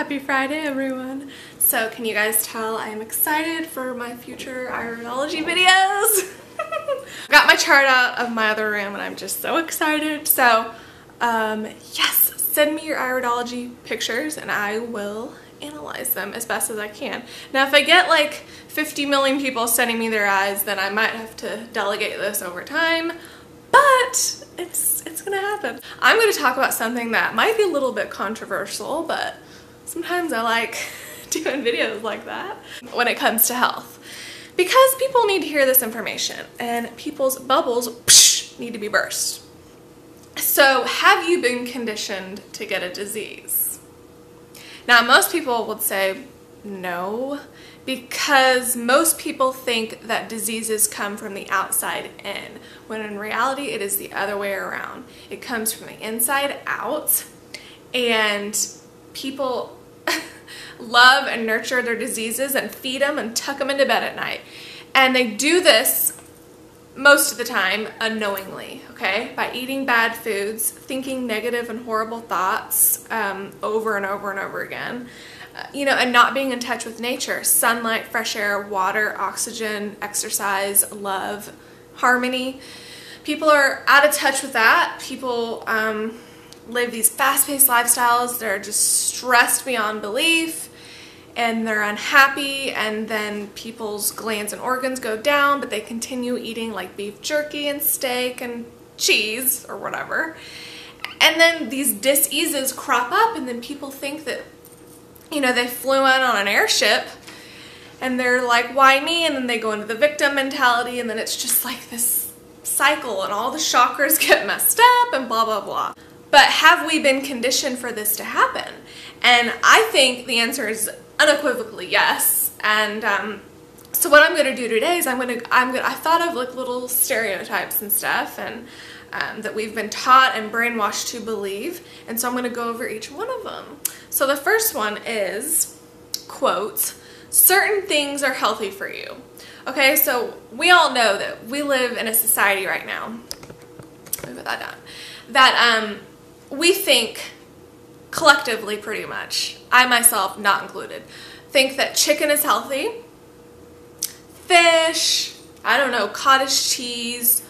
Happy Friday, everyone. So can you guys tell I am excited for my future iridology videos? Got my chart out of my other room and I'm just so excited. So yes, send me your iridology pictures and I will analyze them as best as I can. Now if I get like 50 million people sending me their eyes, then I might have to delegate this over time, but it's gonna happen. I'm gonna talk about something that might be a little bit controversial, but sometimes I like doing videos like that when it comes to health, because people need to hear this information and people's bubbles need to be burst. So have you been conditioned to get a disease? Now most people would say no, because most people think that diseases come from the outside in, when in reality it is the other way around. It comes from the inside out, and people love and nurture their diseases and feed them and tuck them into bed at night. And they do this most of the time unknowingly, okay? By eating bad foods, thinking negative and horrible thoughts over and over and over again. You know, and not being in touch with nature. Sunlight, fresh air, water, oxygen, exercise, love, harmony. People are out of touch with that. People live these fast-paced lifestyles. They're just stressed beyond belief and they're unhappy, and then people's glands and organs go down, but they continue eating like beef jerky and steak and cheese or whatever. And then these dis-eases crop up, and then people think that, you know, they flew in on an airship and they're like, why me? And then they go into the victim mentality, and then it's just like this cycle and all the chakras get messed up and blah, blah, blah. But have we been conditioned for this to happen? And I think the answer is unequivocally yes. And so what I'm going to do today is I thought of like little stereotypes and stuff, and that we've been taught and brainwashed to believe, and so I'm going to go over each one of them. So the first one is, quote, certain things are healthy for you. Okay, so we all know that we live in a society right now, let me put that down, that we think collectively pretty much, I myself not included, think that chicken is healthy, fish, I don't know, cottage cheese,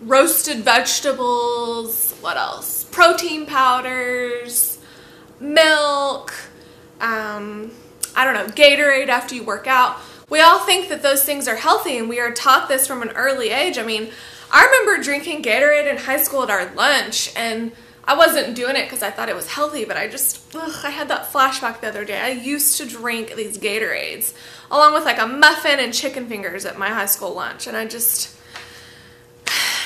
roasted vegetables, what else? Protein powders, milk, I don't know, Gatorade after you work out. We all think that those things are healthy, and we are taught this from an early age. I mean, I remember drinking Gatorade in high school at our lunch, and I wasn't doing it because I thought it was healthy, but I had that flashback the other day. I used to drink these Gatorades along with like a muffin and chicken fingers at my high school lunch, and I just,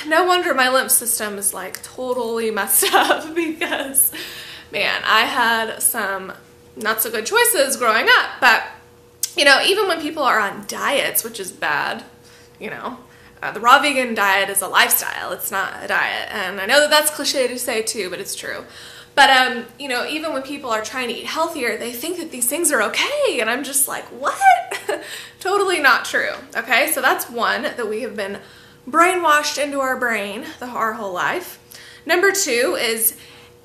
no wonder my lymph system is like totally messed up, because man, I had some not so good choices growing up. But you know, even when people are on diets, which is bad, you know, the raw vegan diet is a lifestyle, it's not a diet. And I know that that's cliche to say too, but it's true. But you know, even when people are trying to eat healthier, they think that these things are okay, and I'm just like, what? Totally not true. Okay, so that's one that we have been brainwashed into our brain our whole life. Number two is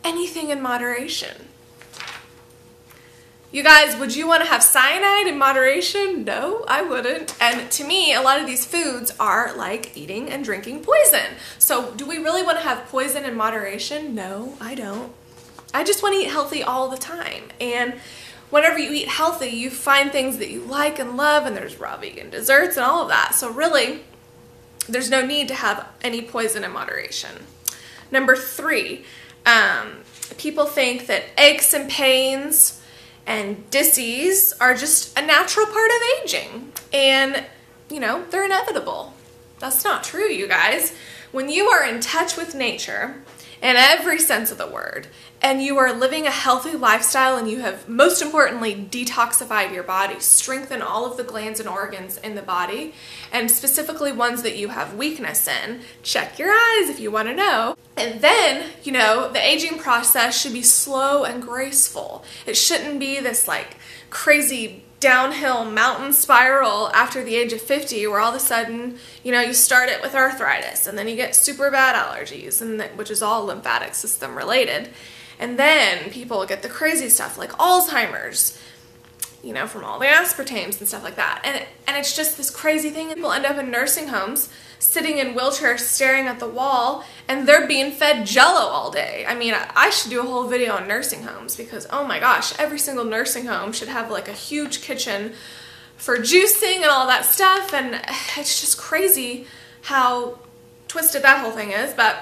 anything in moderation. You guys, would you want to have cyanide in moderation? No, I wouldn't. And to me, a lot of these foods are like eating and drinking poison. So do we really want to have poison in moderation? No, I don't. I just want to eat healthy all the time. And whenever you eat healthy, you find things that you like and love, and there's raw vegan desserts and all of that. So really, there's no need to have any poison in moderation. Number three, people think that aches and pains and dis-ease are just a natural part of aging, and you know, they're inevitable. That's not true, you guys. When you are in touch with nature in every sense of the word, and you are living a healthy lifestyle, and you have, most importantly, detoxified your body, strengthened all of the glands and organs in the body, and specifically ones that you have weakness in, check your eyes if you want to know. And then, you know, the aging process should be slow and graceful. It shouldn't be this like crazy downhill mountain spiral after the age of 50, where all of a sudden, you know, you start it with arthritis, and then you get super bad allergies, and which is all lymphatic system related. And then people get the crazy stuff like Alzheimer's, you know, from all the aspartames and stuff like that. And it's just this crazy thing. People end up in nursing homes sitting in wheelchairs staring at the wall, and they're being fed Jell-O all day. I mean, I should do a whole video on nursing homes because, oh my gosh, every single nursing home should have like a huge kitchen for juicing and all that stuff. And it's just crazy how twisted that whole thing is. But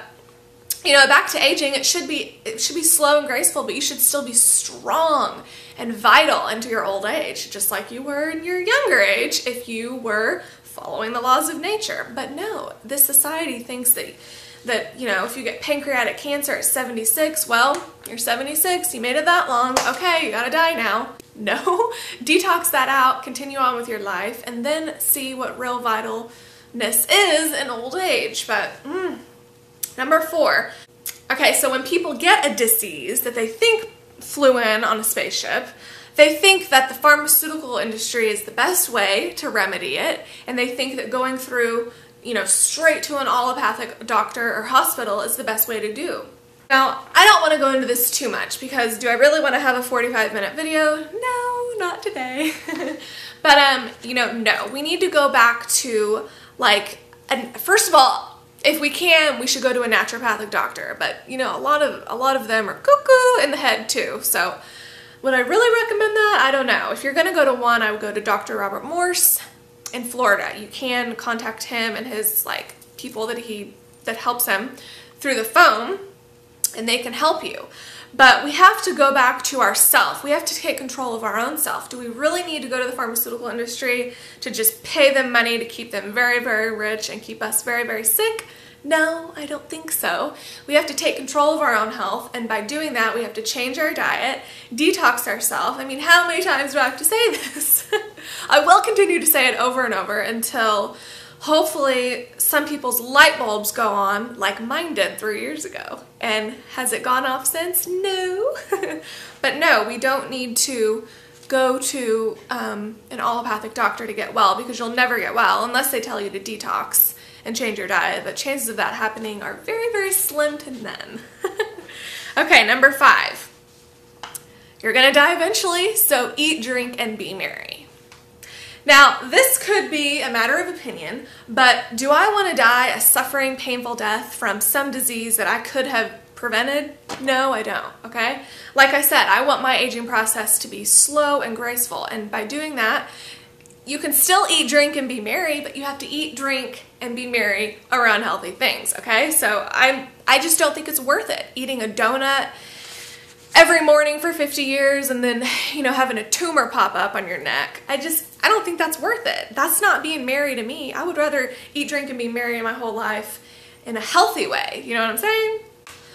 you know, back to aging, it should be slow and graceful, but you should still be strong and vital into your old age, just like you were in your younger age if you were following the laws of nature. But no, this society thinks that you know, if you get pancreatic cancer at 76, well, you're 76, you made it that long, okay, you gotta die now. No, detox that out, continue on with your life, and then see what real vitalness is in old age. But number 4. Okay, so when people get a disease that they think flew in on a spaceship, they think that the pharmaceutical industry is the best way to remedy it, and they think that going through, you know, straight to an allopathic doctor or hospital is the best way to do. Now, I don't want to go into this too much because do I really want to have a 45-minute video? No, not today. But, you know, no, we need to go back to, like, first of all, if we can, we should go to a naturopathic doctor. But, you know, a lot of them are cuckoo in the head too. So would I really recommend that? I don't know. If you're going to go to one, I would go to Dr. Robert Morse in Florida. You can contact him and his, like, people that helps him through the phone, and they can help you. But we have to go back to ourself. We have to take control of our own self. Do we really need to go to the pharmaceutical industry to just pay them money to keep them very, very rich and keep us very, very sick? No, I don't think so. We have to take control of our own health, and by doing that, we have to change our diet, detox ourselves. I mean, how many times do I have to say this? I will continue to say it over and over until hopefully some people's light bulbs go on like mine did 3 years ago. And has it gone off since? No. But no, we don't need to go to an allopathic doctor to get well, because you'll never get well unless they tell you to detox and change your diet. But chances of that happening are very, very slim to none. Okay, number 5. You're gonna die eventually, so eat, drink, and be merry. Now, this could be a matter of opinion, but do I want to die a suffering, painful death from some disease that I could have prevented? No, I don't, okay? Like I said, I want my aging process to be slow and graceful, and by doing that, you can still eat, drink, and be merry, but you have to eat, drink, and be merry around healthy things, okay? So I just don't think it's worth it, eating a donut every morning for 50 years and then, you know, having a tumor pop up on your neck. I don't think that's worth it. That's not being merry to me. I would rather eat, drink, and be merry my whole life in a healthy way. You know what I'm saying?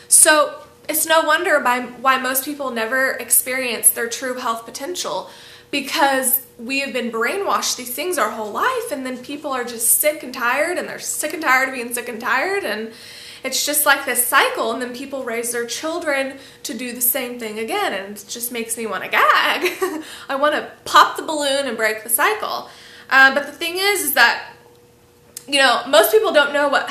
So it's no wonder why most people never experience their true health potential, because we have been brainwashed these things our whole life, and then people are just sick and tired, and they're sick and tired of being sick and tired, and it's just like this cycle, and then people raise their children to do the same thing again, and it just makes me want to gag. I want to pop the balloon and break the cycle. But the thing is that, you know, most people don't know what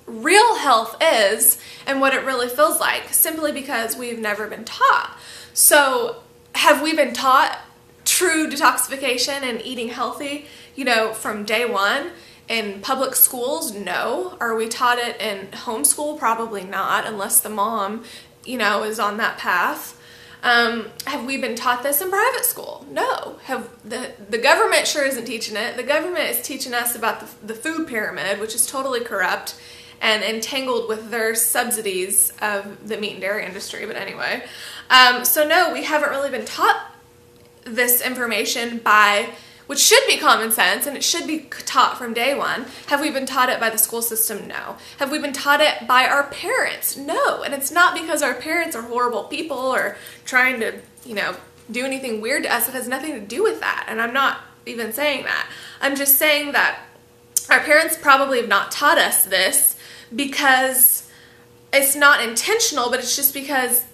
real health is and what it really feels like, simply because we've never been taught. So have we been taught true detoxification and eating healthy, you know, from day one? In public schools, no. Are we taught it in homeschool? Probably not, unless the mom, you know, is on that path. Have we been taught this in private school? No. The government sure isn't teaching it. The government is teaching us about the food pyramid, which is totally corrupt and entangled with their subsidies of the meat and dairy industry. But anyway, so no, we haven't really been taught this information which should be common sense, and it should be taught from day one. Have we been taught it by the school system? No. Have we been taught it by our parents? No. And it's not because our parents are horrible people or trying to, you know, do anything weird to us. It has nothing to do with that. And I'm not even saying that. I'm just saying that our parents probably have not taught us this because it's not intentional, but it's just because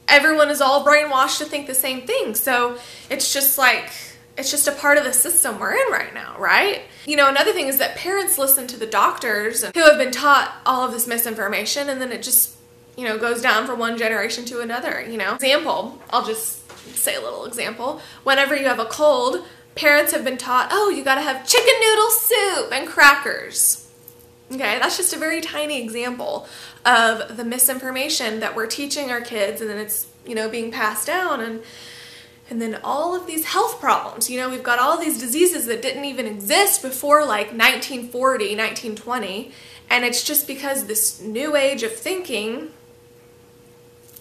everyone is all brainwashed to think the same thing. So it's just like, it's just a part of the system we're in right now, right? You know, another thing is that parents listen to the doctors who have been taught all of this misinformation, and then it just you know, goes down from one generation to another, you know. Example, I'll just say a little example. Whenever you have a cold, parents have been taught, oh, you gotta have chicken noodle soup and crackers. Okay, that's just a very tiny example of the misinformation that we're teaching our kids, and then it's, you know, being passed down, and then all of these health problems. You know, we've got all these diseases that didn't even exist before like 1940, 1920, and it's just because this new age of thinking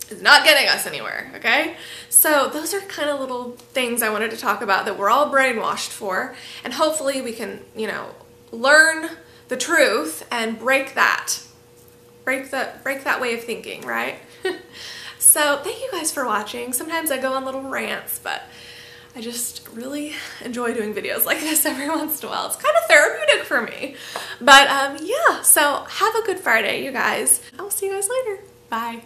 is not getting us anywhere, okay? So those are kind of little things I wanted to talk about that we're all brainwashed for, and hopefully we can, you know, learn the truth and break that way of thinking, right? So thank you guys for watching. Sometimes I go on little rants, but I just really enjoy doing videos like this every once in a while. It's kind of therapeutic for me. But yeah, so have a good Friday, you guys. I'll see you guys later. Bye.